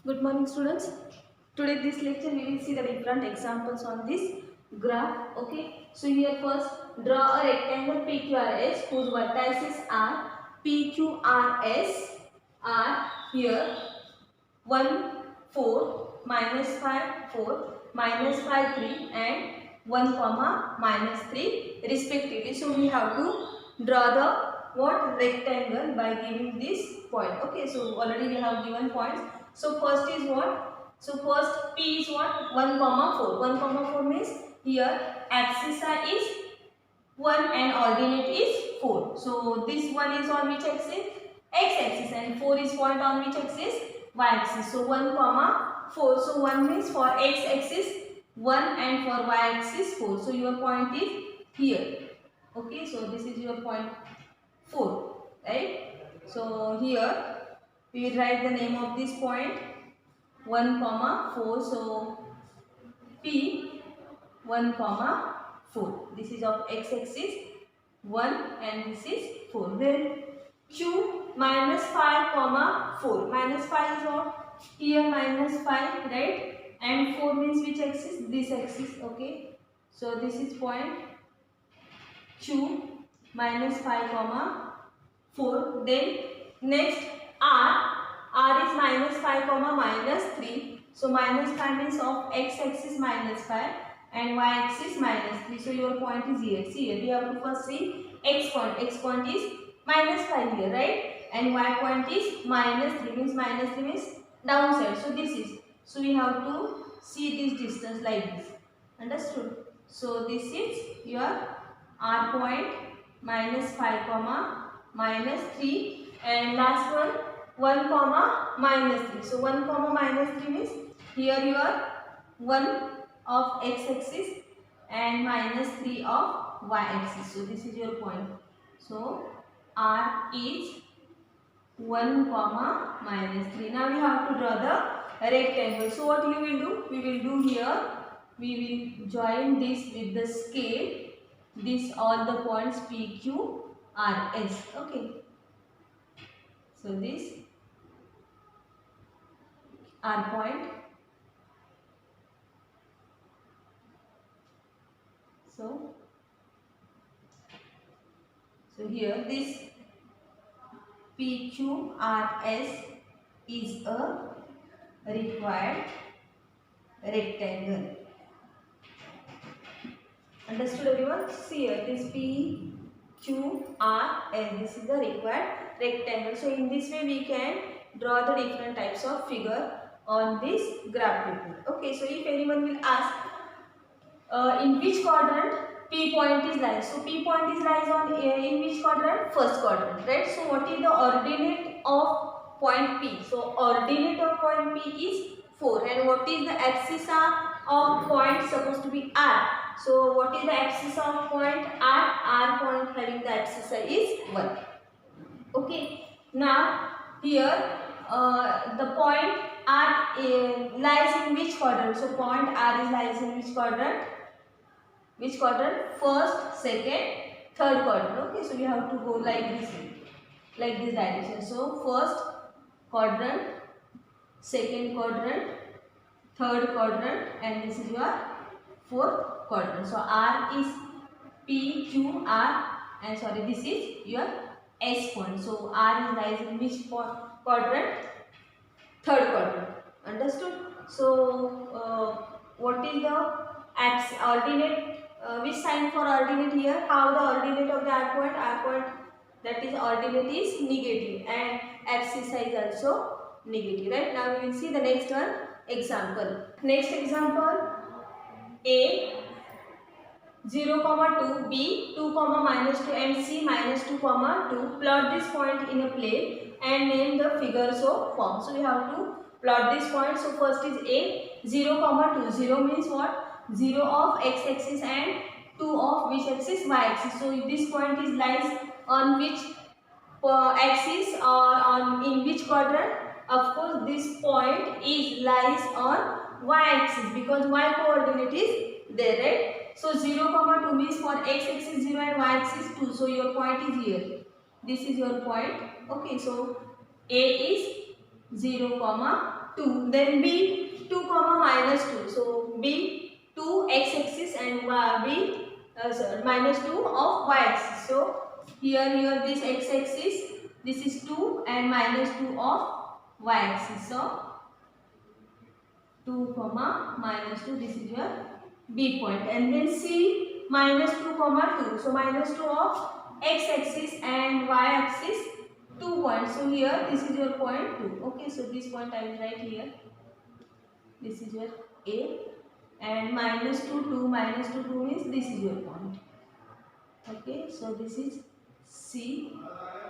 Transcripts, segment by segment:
Good morning, students. Today this lecture we will see the different examples on this graph. Okay. So here first draw a rectangle PQRS whose vertices are PQRS are here 1 4 minus 5 4 minus 5 3 and 1 comma minus 3 respectively. So we have to draw the what rectangle by giving this point. Okay. So already we have given points. So first is what? So first P is what? 1 comma 4. 1 comma 4 means here axis is 1 and ordinate is 4. So this one is on which axis? X axis, and 4 is point on which axis? Y axis. So 1 comma 4. So 1 means for X axis 1 and for Y axis 4. So your point is here. Okay. So this is your point 4. Right. So here we will write the name of this point 1 comma 4. So P 1 comma 4. This is of x axis 1 and this is 4. Then Q minus 5 comma 4. Minus 5 is what? Here minus 5, right? And 4 means which axis? This axis. Okay. So this is point Q minus 5 comma 4. Then next R is minus 5 comma minus 3. So minus 5 means of x axis minus 5 and y axis minus 3. So your point is here. See here we have to first see x point. X point is minus 5 here, right? And y point is minus 3 means downside. So this is. So we have to see this distance like this. Understood? So this is your R point minus 5 comma minus 3 and last one 1 comma minus 3. So 1 comma minus 3 means here you are 1 of x axis and minus 3 of y axis. So this is your point. So R is 1 comma minus 3. Now we have to draw the rectangle. So what you will do? We will do here. We will join this with the scale. This all the points P, Q, R, S. Okay. So this R point. So here this PQRS is a required rectangle. Understood everyone? See here this PQRS, this is the required rectangle. So in this way we can draw the different types of figure on this graph paper. Okay, so if anyone will ask in which quadrant P point is lies. So P point is lies on in which quadrant? First quadrant, right? So what is the ordinate of point P? So ordinate of point P is 4, and what is the axis of point supposed to be R? So what is the axis of point R? R point having the axis is 1. Okay. Now here the point R lies in which quadrant? So point R is lies in which quadrant? Which quadrant? First, second, third quadrant. Okay, so you have to go like this direction. So first quadrant, second quadrant, third quadrant, and this is your fourth quadrant. So R is P, Q, R, and sorry, this is your S point. So R is lies in which quadrant? Third quadrant. Understood? So what is the ordinate? Which sign for ordinate here? How the ordinate of the R point that is ordinate is negative and axis is also negative, right? Now we will see the next one example. Next example A 0, 2, B 2, minus 2 and C minus 2, 2. Plot this point in a plane and name the figures of form. So we have to plot this point. So first is A 0, 2. 0 means what? 0 of x axis and 2 of which axis? Y axis. So if this point is lies on which axis or in which quadrant? Of course this point is lies on y axis because y coordinate is there, right? So 0, 2 means for x axis 0 and y axis 2. So your point is here. This is your point. Okay, so A is 0, 2. Then B 2 comma minus 2. So B 2 x axis and B minus 2 of y axis. So here this x axis, this is 2 and minus 2 of y axis. So 2 comma minus 2, this is your B point. And then C minus 2 comma 2. So minus 2 of x axis and y axis, 2 points. So here this is your point 2. Okay, so this point I will write here. This is your A, and minus 2 2 minus 2 2 means this is your point. Okay, so this is C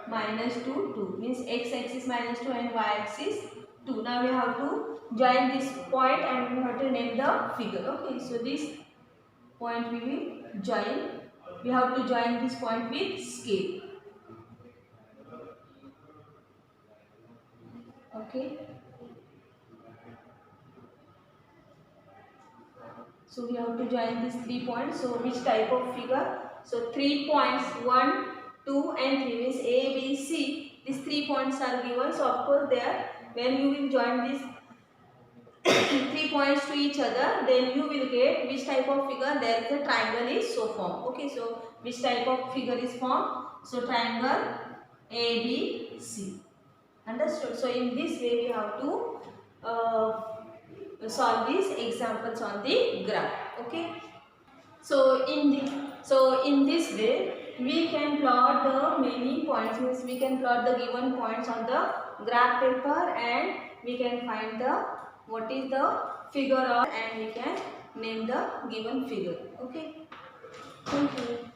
minus 2 2 means x axis minus 2 and y axis 2. Now we have to join this point and we have to name the figure. Okay, so this point we will join. We have to join this point with scale. Okay. So we have to join these 3 points. So which type of figure? So 3 points, 1, 2 and 3 means A, B, C. These 3 points are given. So of course there, when you will join these 3 points to each other, then you will get which type of figure. There is a triangle is so formed. Okay, so which type of figure is formed? So triangle A, B, C. Understood? So in this way we have to solve these examples on the graph. Okay, so in this way we can plot the many points, means we can plot the given points on the graph paper and we can find the what is the figure of, and we can name the given figure. Okay, thank you.